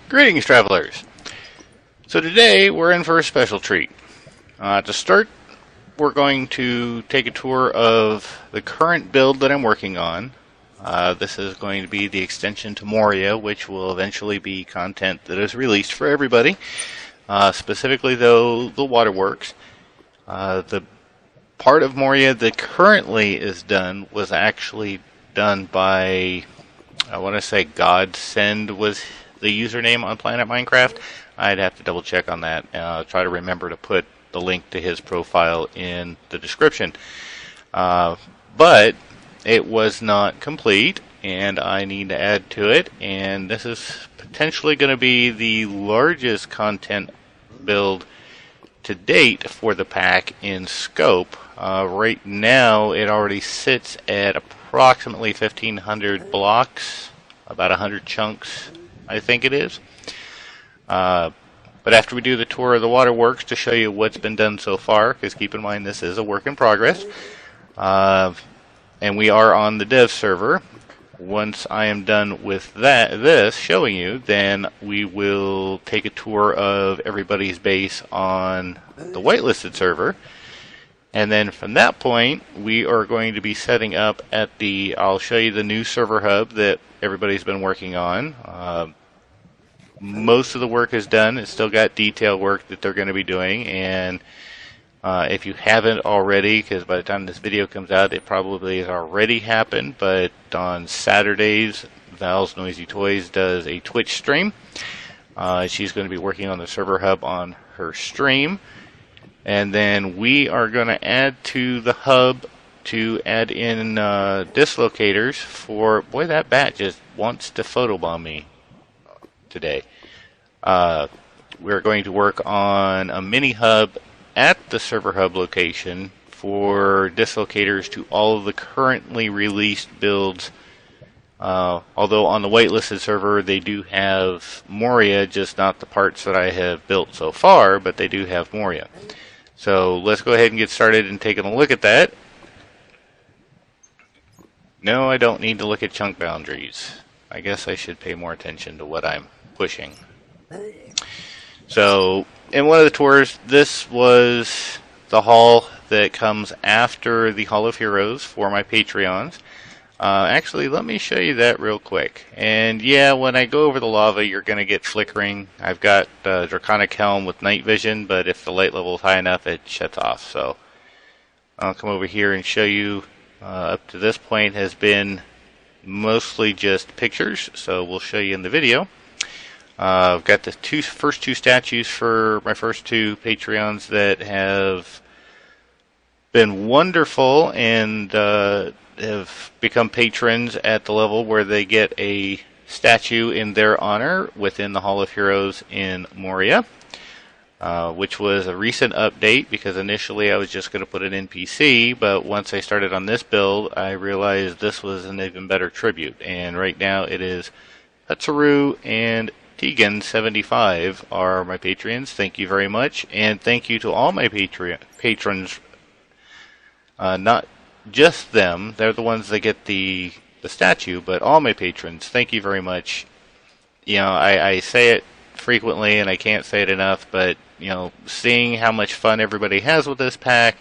Greetings, travelers! So today we're in for a special treat. To start, we're going to take a tour of the current build that I'm working on. This is going to be the extension to Moria, which will eventually be content that is released for everybody. Specifically, though, the waterworks. The part of Moria that currently is done was actually done by, I want to say Godsend was the username on Planet Minecraft. I'd have to double check on that. Try to remember to put the link to his profile in the description. But it was not complete, and I need to add to it. And this is potentially going to be the largest content build to date for the pack in scope. Right now, it already sits at approximately 1,500 blocks, about 100 chunks, I think it is. But after we do the tour of the waterworks to show you what's been done so far, because keep in mind this is a work in progress, and we are on the dev server. Once I am done with this showing you, then we will take a tour of everybody's base on the whitelisted server. And then from that point, we are going to be setting up at I'll show you the new server hub that everybody's been working on. Most of the work is done. It's still got detail work that they're going to be doing. And if you haven't already, because by the time this video comes out, it probably has already happened. But on Saturdays, Val's Noisy Toys does a Twitch stream. She's going to be working on the server hub on her stream. And then we are going to add to the hub to add in dislocators for... Boy, that bat just wants to photobomb me today. We're going to work on a mini hub at the server hub location for dislocators to all of the currently released builds. Although on the whitelisted server they do have Moria, just not the parts that I have built so far, but they do have Moria. So let's go ahead and get started and taking a look at that. No, I don't need to look at chunk boundaries. I guess I should pay more attention to what I'm pushing. So, in one of the tours, this was the hall that comes after the Hall of Heroes for my Patreons. Actually, let me show you that real quick. And yeah, when I go over the lava, you're going to get flickering. I've got Draconic Helm with night vision, but if the light level is high enough, it shuts off. So I'll come over here and show you. Up to this point has been mostly just pictures, so we'll show you in the video. I've got the first two statues for my first two Patreons that have been wonderful and have become patrons at the level where they get a statue in their honor within the Hall of Heroes in Moria, which was a recent update because initially I was just going to put an NPC, but once I started on this build I realized this was an even better tribute, and right now it is Petsaru and Tegan75 are my patrons. Thank you very much, and thank you to all my patrons. Not just them, they're the ones that get the statue, but all my patrons, thank you very much. You know, I say it frequently and I can't say it enough, but you know, seeing how much fun everybody has with this pack,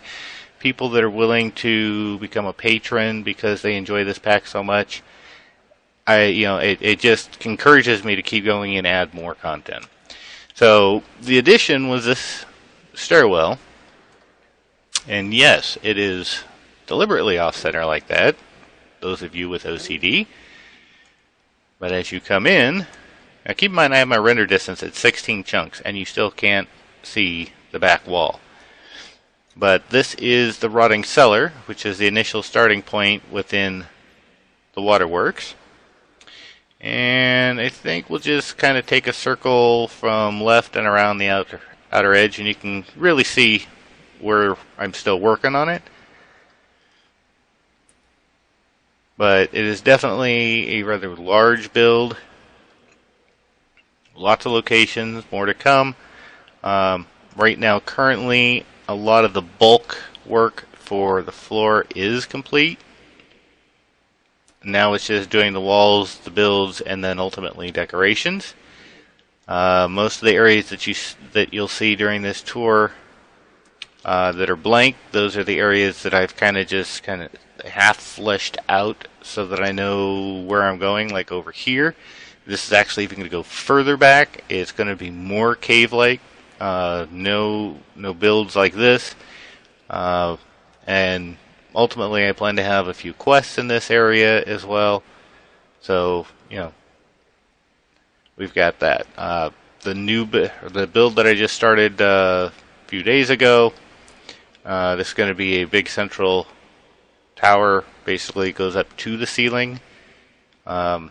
people that are willing to become a patron because they enjoy this pack so much, it just encourages me to keep going and add more content. So the addition was this stairwell, and yes, it is deliberately off-center like that, those of you with OCD. But as you come in, now keep in mind I have my render distance at 16 chunks, and you still can't see the back wall. But this is the rotting cellar, which is the initial starting point within the waterworks. And I think we'll just kind of take a circle from left and around the outer edge, and you can really see where I'm still working on it. But it is definitely a rather large build. Lots of locations, more to come. Right now, currently, a lot of the bulk work for the floor is complete. Now it's just doing the walls, the builds, and then ultimately decorations. Most of the areas that you'll see during this tour that are blank, those are the areas that I've kind of half fleshed out so that I know where I'm going. Like over here, this is actually even going to go further back. It's going to be more cave-like. No builds like this, and ultimately I plan to have a few quests in this area as well. So we've got that. The build that I just started a few days ago. This is going to be a big central tower. Basically, it goes up to the ceiling. Lots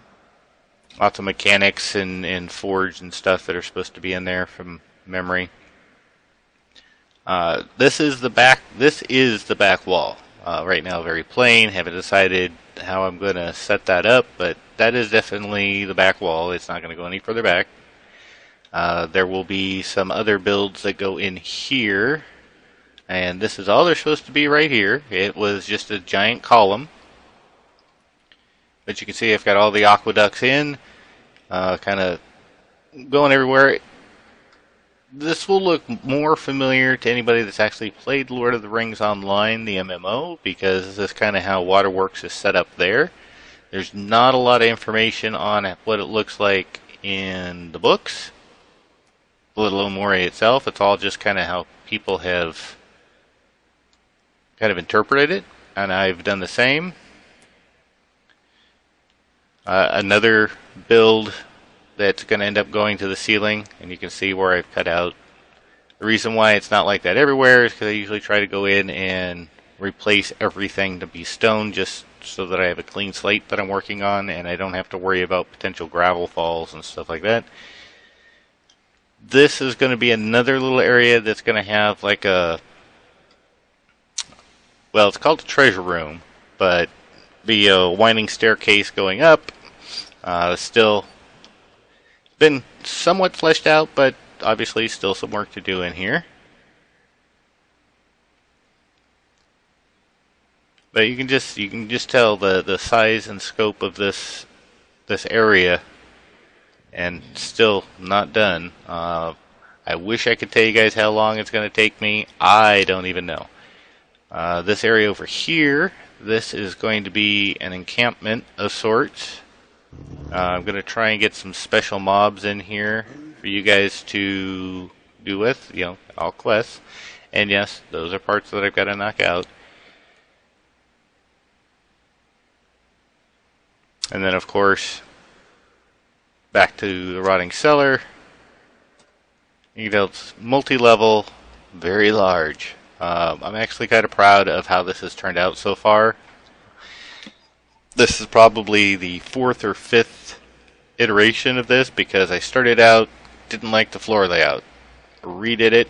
of mechanics and forge and stuff that are supposed to be in there from memory. This is the back. This is the back wall. Right now, very plain. Haven't decided how I'm going to set that up, but that is definitely the back wall. It's not going to go any further back. There will be some other builds that go in here, and this is all they're supposed to be right here. It was just a giant column, but you can see I've got all the aqueducts in, kind of going everywhere. This will look more familiar to anybody that's actually played Lord of the Rings Online, the MMO, because this is kind of how Waterworks is set up there. There's not a lot of information on what it looks like in the books, let alone Moria itself. It's all just kind of how people have kind of interpreted it, and I've done the same. Another build that's going to end up going to the ceiling, and you can see where I've cut out. The reason why it's not like that everywhere is because I usually try to go in and replace everything to be stone, just so that I have a clean slate that I'm working on, and I don't have to worry about potential gravel falls and stuff like that. This is going to be another little area that's going to have like a, well, it's called a treasure room, but be a winding staircase going up. Still been somewhat fleshed out, but obviously still some work to do in here. But you can just tell the size and scope of this area, and still not done. I wish I could tell you guys how long it's going to take me. I don't even know. This area over here, this is going to be an encampment of sorts. I'm going to try and get some special mobs in here for you guys to do with, all quests. And yes, those are parts that I've got to knock out. And then, of course, back to the rotting cellar. It's multi-level, very large. I'm actually kind of proud of how this has turned out so far. This is probably the 4th or 5th iteration of this, because I started out, didn't like the floor layout. Redid it,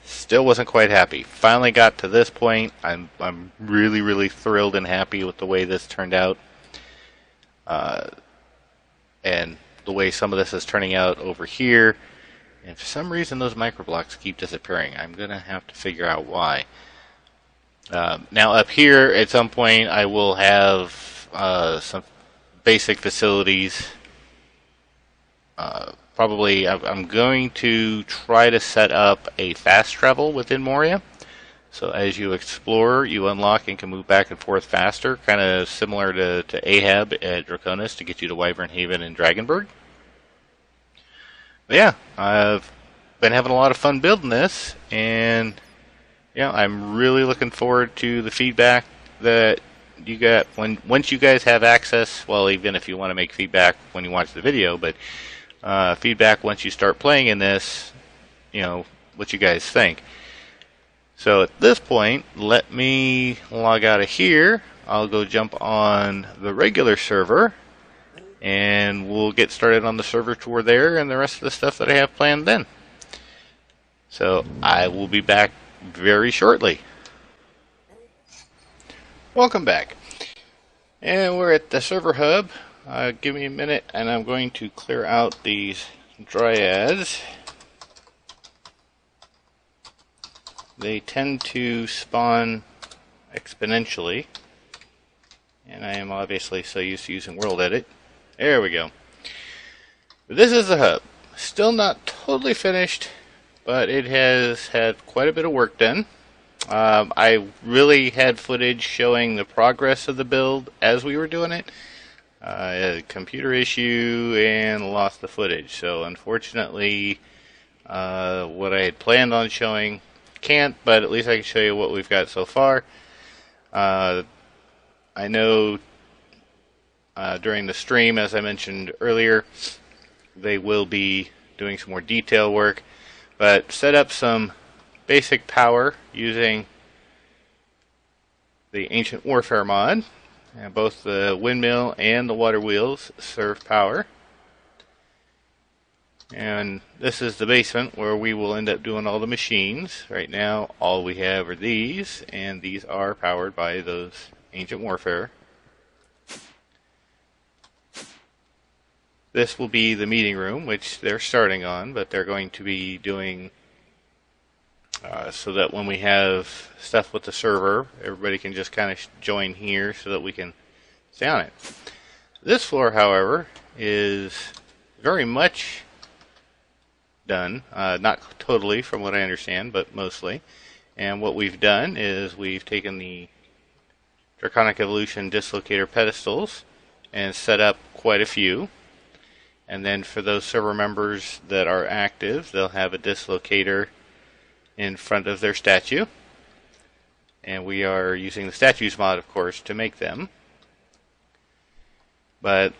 still wasn't quite happy. Finally got to this point. I'm really, really thrilled and happy with the way this turned out. And the way some of this is turning out over here. And for some reason those microblocks keep disappearing. I'm going to have to figure out why. Now up here, at some point, I will have some basic facilities. Probably, I'm going to try to set up a fast travel within Moria. So as you explore, you unlock and can move back and forth faster, kind of similar to Ahab at Draconis to get you to Wyvern Haven and Dragonburg. But yeah, I've been having a lot of fun building this, and I'm really looking forward to the feedback that you get once you guys have access. Well, even if you want to make feedback when you watch the video, but feedback once you start playing in this, what you guys think. So at this point, let me log out of here. I'll go jump on the regular server, and we'll get started on the server tour there and the rest of the stuff that I have planned then. So I will be back very shortly. Welcome back. And we're at the server hub. Give me a minute, and I'm going to clear out these dryads. They tend to spawn exponentially, and I am obviously so used to using World Edit. There we go. This is the hub. Still not totally finished, but it has had quite a bit of work done. I really had footage showing the progress of the build as we were doing it. A computer issue and lost the footage. So unfortunately, what I had planned on showing can't, but at least I can show you what we've got so far. I know during the stream, as I mentioned earlier, they will be doing some more detail work, but set up some basic power using the Ancient Warfare mod. And both the windmill and the water wheels serve power. And this is the basement where we will end up doing all the machines. Right now, all we have are these, and these are powered by those Ancient Warfare. This will be the meeting room, which they're starting on, but they're going to be doing so that when we have stuff with the server, everybody can just kind of join here so that we can stay on it. This floor, however, is very much done. Not totally, from what I understand, but mostly. And what we've done is we've taken the Draconic Evolution dislocator pedestals and set up quite a few. And then for those server members that are active, they'll have a dislocator in front of their statue. And we are using the statues mod, of course, to make them. But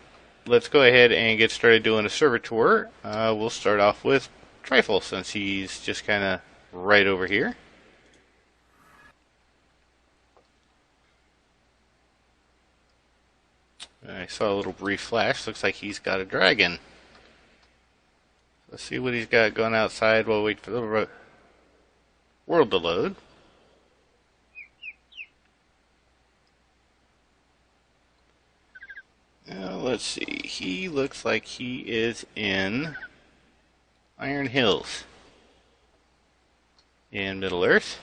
let's go ahead and get started doing a server tour. We'll start off with Trifle, since he's just kind of right over here. I saw a little brief flash. Looks like he's got a dragon. Let's see what he's got going outside while we wait for the world to load. Now, let's see. He looks like he is in Iron Hills in Middle Earth.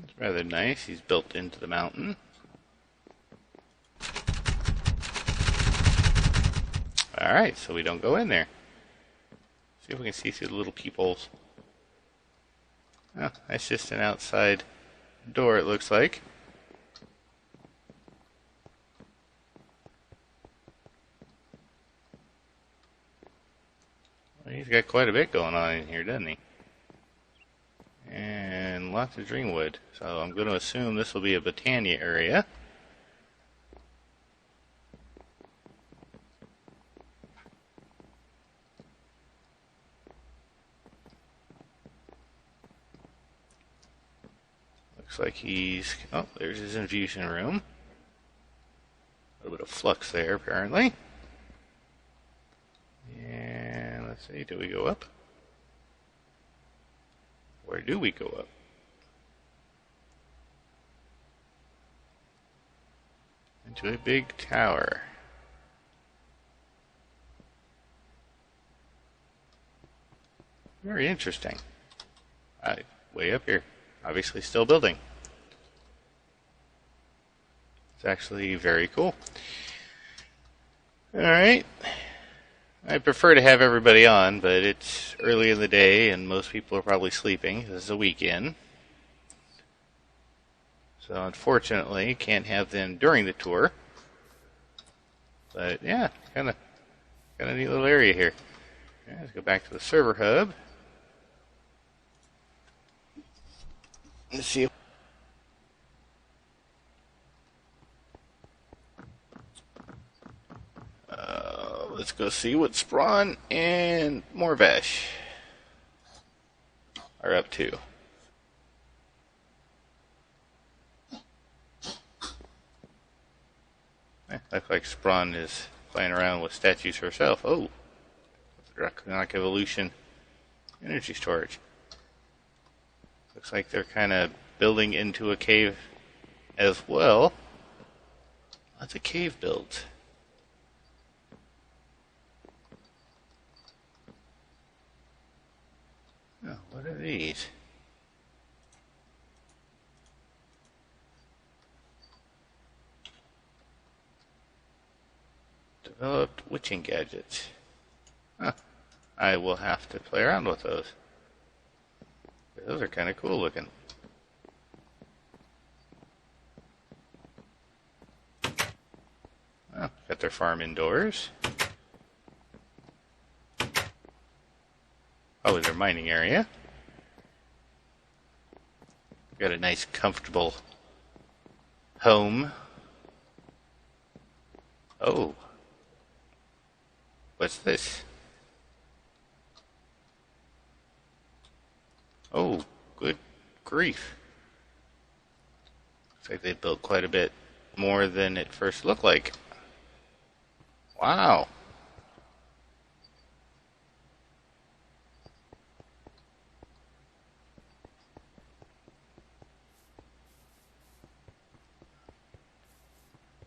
It's rather nice. He's built into the mountain. Alright, so we don't go in there. See if we can see through the little peepholes. Oh, that's just an outside door, it looks like. Well, he's got quite a bit going on in here, doesn't he? And lots of dreamwood. So I'm going to assume this will be a Botania area. Looks like he's... oh, there's his infusion room. A little bit of flux there, apparently. And let's see, do we go up? Where do we go up? Into a big tower. Very interesting. Way up here. Obviously still building. It's actually very cool. Alright. I prefer to have everybody on, but it's early in the day and most people are probably sleeping. This is a weekend. So unfortunately, can't have them during the tour. But yeah, kind of neat little area here. Yeah, let's go back to the server hub. Let's see. Let's go see what Sprawn and Morvesh are up to. Looks like Sprawn is playing around with statues herself. Oh, Draconic Evolution energy storage. Looks like they're kind of building into a cave as well. Lots of cave builds. Oh, what are these? Developed witching gadgets. Huh. I will have to play around with those. Those are kind of cool looking. Oh, got their farm indoors. Oh, their mining area. Got a nice, comfortable home. Oh. What's this? Oh, good grief. Looks like they built quite a bit more than it first looked like. Wow.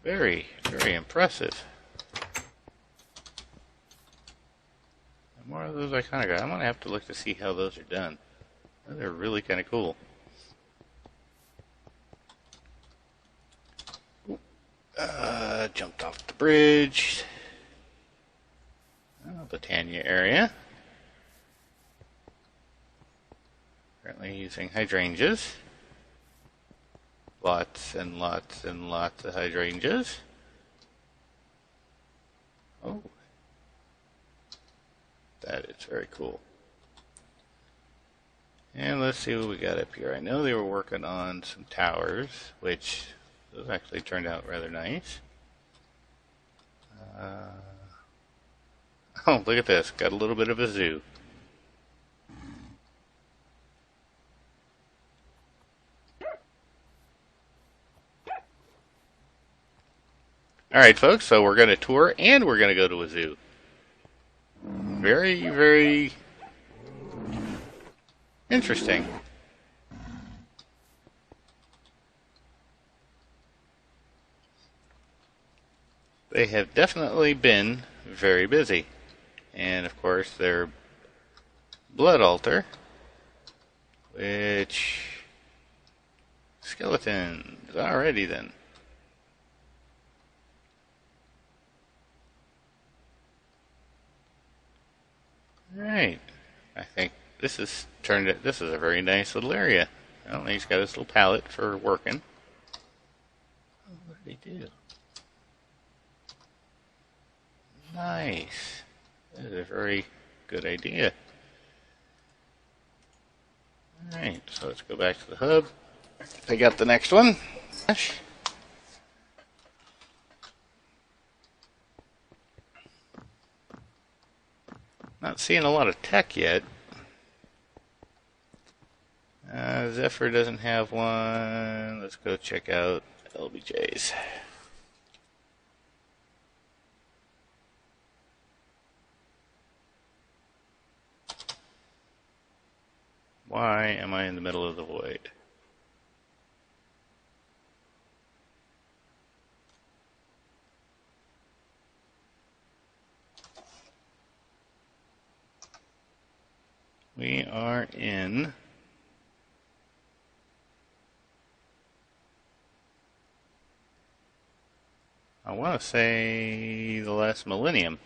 Very, very impressive. More of those I kind of got. I'm going to have to look to see how those are done. They're really kind of cool. Jumped off the bridge. Botania area. Currently using hydrangeas. Lots and lots and lots of hydrangeas. Oh. That is very cool. And let's see what we got up here. I know they were working on some towers, which those actually turned out rather nice. Oh, look at this. Got a little bit of a zoo. Alright, folks, so we're going to tour and we're going to go to a zoo. Very, very interesting. They have definitely been very busy. And of course their blood altar, which skeletons. Alrighty then. Alright. I think this is this is a very nice little area. Well, he's got his little pallet for working. Oh, what did he do? Nice. That is a very good idea. Alright, so let's go back to the hub. Pick up the next one. Not seeing a lot of tech yet. Zephyr doesn't have one. Let's go check out LBJ's. Why am I in the middle of the void? We are in I want to say the last millennium.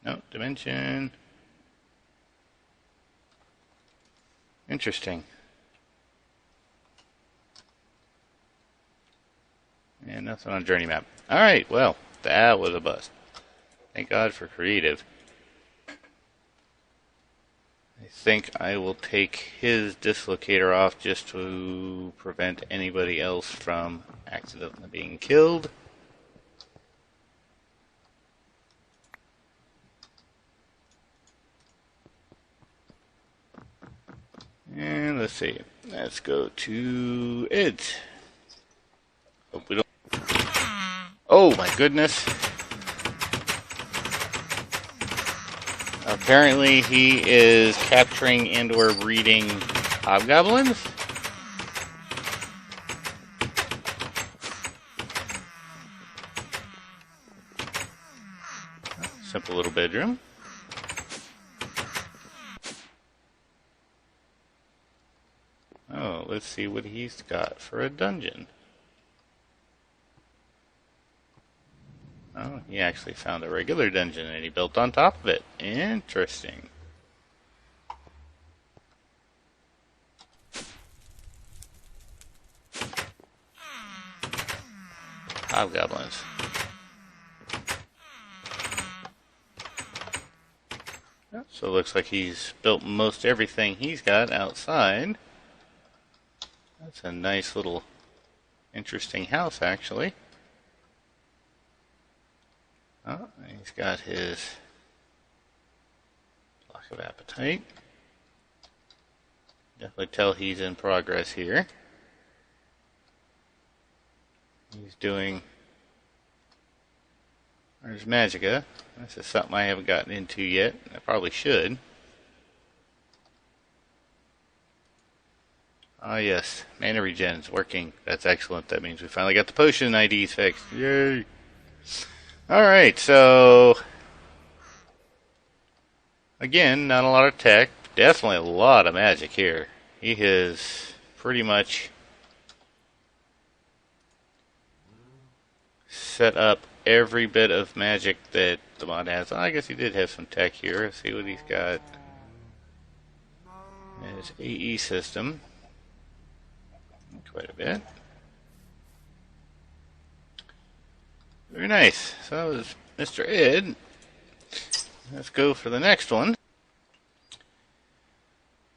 No, dimension. Interesting. And nothing on journey map. Alright, well, that was a bust. Thank God for creative. I think I will take his dislocator off just to prevent anybody else from accidentally being killed. And let's see. Let's go to Ed. Hope we don't. Oh my goodness. Apparently he is capturing and or breeding hobgoblins. Simple little bedroom. Oh, let's see what he's got for a dungeon. Oh, he actually found a regular dungeon and he built on top of it. Interesting. Hobgoblins. So it looks like he's built most everything he's got outside. That's a nice little interesting house, actually. Oh, he's got his block of appetite. Definitely tell he's in progress here. He's doing Ars Magica. This is something I haven't gotten into yet. I probably should. Ah yes, mana regen's working. That's excellent. That means we finally got the potion IDs fixed. Yay! Alright, so again, not a lot of tech. Definitely a lot of magic here. He has pretty much set up every bit of magic that the mod has. I guess he did have some tech here. Let's see what he's got. His AE system. Quite a bit. Very nice. So that was Mr. Ed. Let's go for the next one.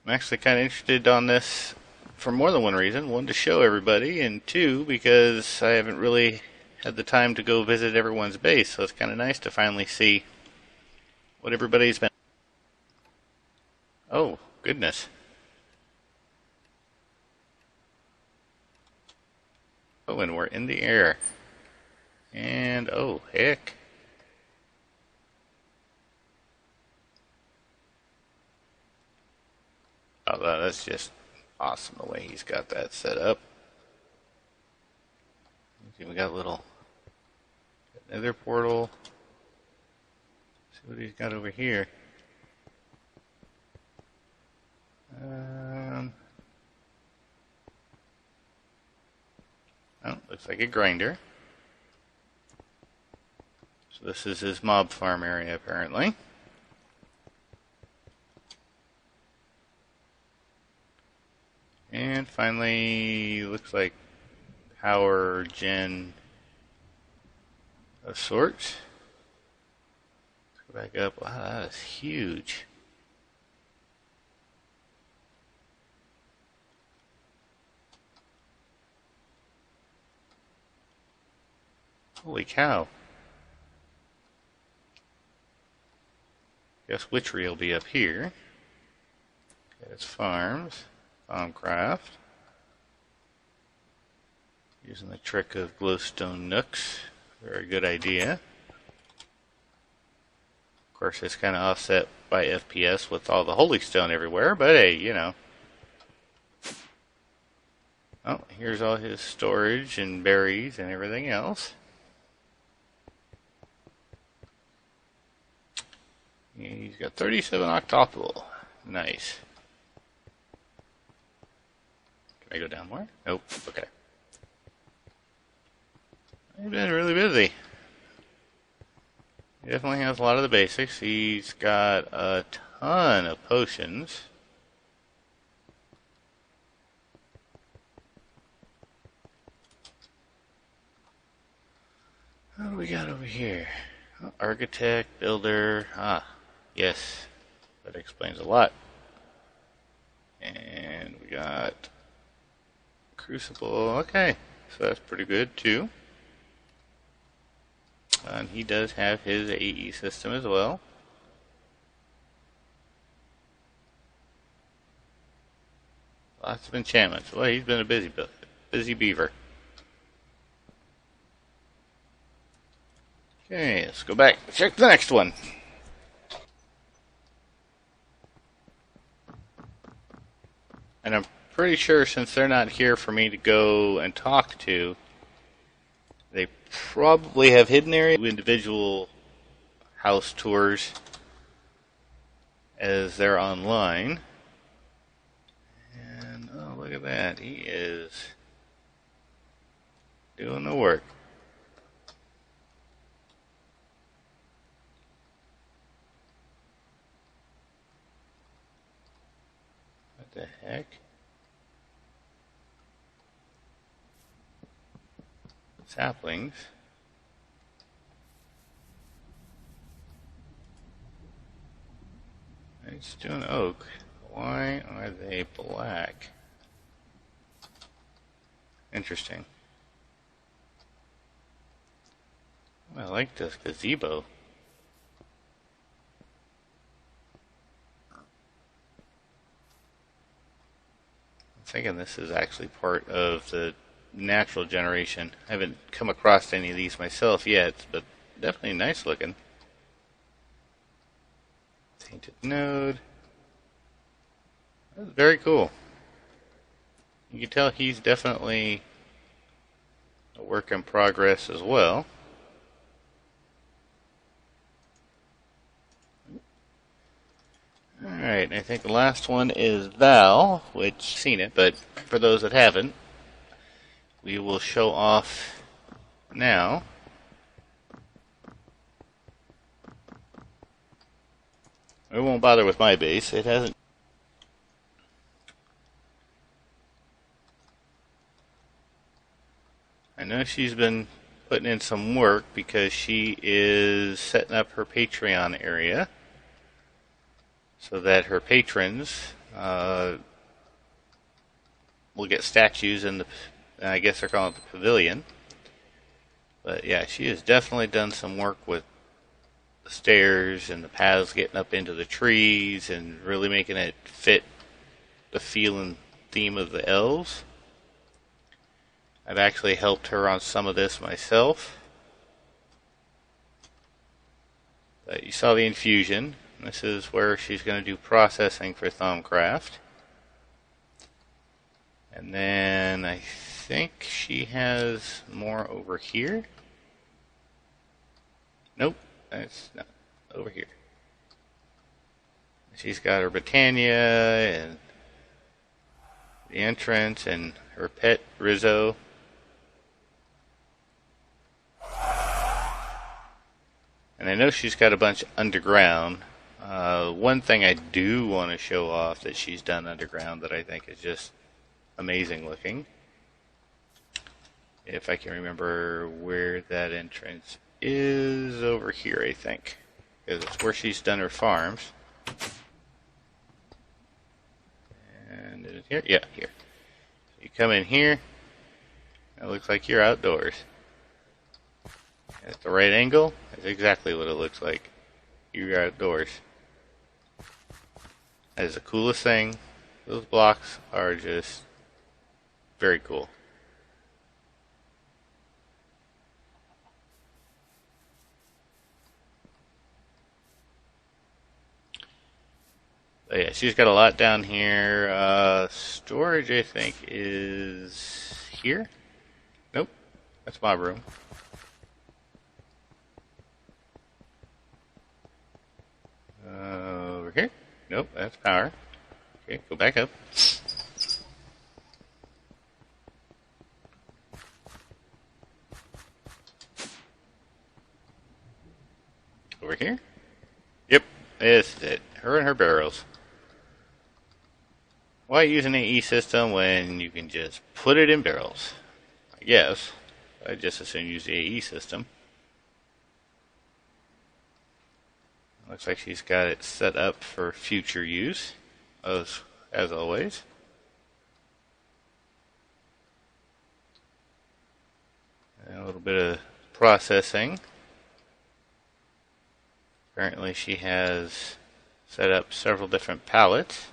I'm actually kind of interested on this for more than one reason. One, to show everybody, and two, because I haven't really had the time to go visit everyone's base, so it's kind of nice to finally see what everybody's been. Oh, goodness. Oh, and we're in the air. And, oh, heck. Oh, that's just awesome the way he's got that set up. See, we got a little nether portal. See what he's got over here. Oh, looks like a grinder. So this is his mob farm area, apparently. And finally, looks like power gen of sorts. Let's go back up. Wow, that is huge. Holy cow. Guess witchery will be up here. Okay, it's farms. TolkienCraft. Using the trick of glowstone nooks. Very good idea. Of course, it's kind of offset by FPS with all the holy stone everywhere, but hey, you know. Oh, here's all his storage and berries and everything else. He's got 37 octopal. Nice. Can I go down more? Nope. Okay. He's been really busy. He definitely has a lot of the basics. He's got a ton of potions. What do we got over here? Oh, architect, builder. Ah, yes. That explains a lot. And we got crucible. Okay, so that's pretty good too. And he does have his AE system as well. Lots of enchantments. Well, he's been a busy beaver. Okay, let's go back. Check the next one. And I'm pretty sure since they're not here for me to go and talk to, they probably have hidden areas, individual house tours as they're online. And oh, look at that. He is doing the work. saplings. It's doing oak. Why are they black? Interesting. I like this gazebo. I'm thinking this is actually part of the natural generation. I haven't come across any of these myself yet, but definitely nice looking. Tainted node. That's very cool. You can tell he's definitely a work in progress as well. Alright, I think the last one is Val, which I've seen it, but for those that haven't, we will show off now. I won't bother with my base. It hasn't. I know she's been putting in some work because she is setting up her Patreon area so that her patrons will get statues in the, I guess they're calling it the pavilion. But yeah, she has definitely done some work with the stairs and the paths getting up into the trees and really making it fit the feel and theme of the elves. I've actually helped her on some of this myself. But you saw the infusion. This is where she's going to do processing for TolkienCraft. And then I think she has more over here. Nope, that's not over here. She's got her Britannia and the entrance and her pet Rizzo. And I know she's got a bunch underground. One thing I do want to show off that she's done underground that I think is just amazing looking. If I can remember where that entrance is, over here I think. Because it's where she's done her farms. And is it here? Yeah, here. You come in here, it looks like you're outdoors. At the right angle, that's exactly what it looks like. You're outdoors. That is the coolest thing. Those blocks are just very cool. But yeah, she's got a lot down here. Storage, I think, is here. Nope, that's my room. Over here? Nope, that's power. Okay, go back up. Over here? Yep, this is it. Her and her barrels. Why use an AE system when you can just put it in barrels? I guess. I just assume use the AE system. Looks like she's got it set up for future use, as always. And a little bit of processing. Apparently she has set up several different pallets.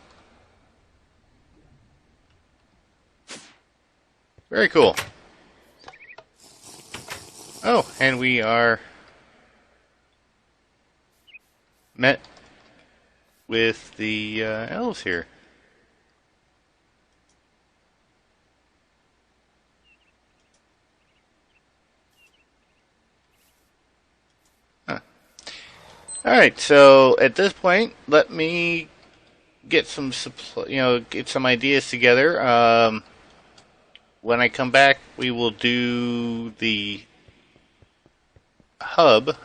Very cool. Oh, and we are met with the elves here. Huh. Alright, so at this point, let me get some get some ideas together. When I come back, we will do the hub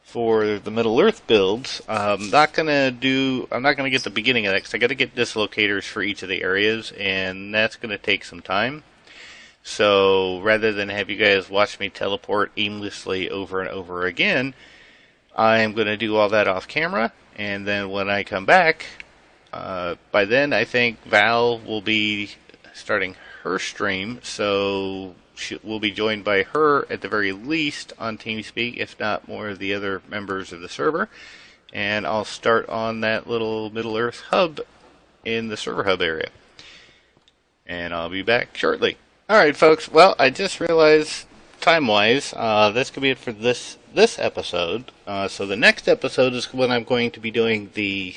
for the Middle Earth builds. I'm not gonna get the beginning of that because I got to get dislocators for each of the areas, and that's gonna take some time. So rather than have you guys watch me teleport aimlessly over and over again, I'm going to do all that off camera, and then when I come back, by then I think Val will be starting her stream, so we'll be joined by her at the very least on TeamSpeak, if not more of the other members of the server, and I'll start on that little Middle-earth hub in the server hub area. And I'll be back shortly. Alright folks, well, I just realized time-wise, that's going to be it for this episode. So the next episode is when I'm going to be doing the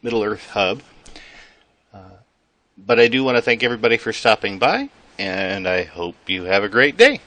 Middle-earth hub. But I do want to thank everybody for stopping by, and I hope you have a great day.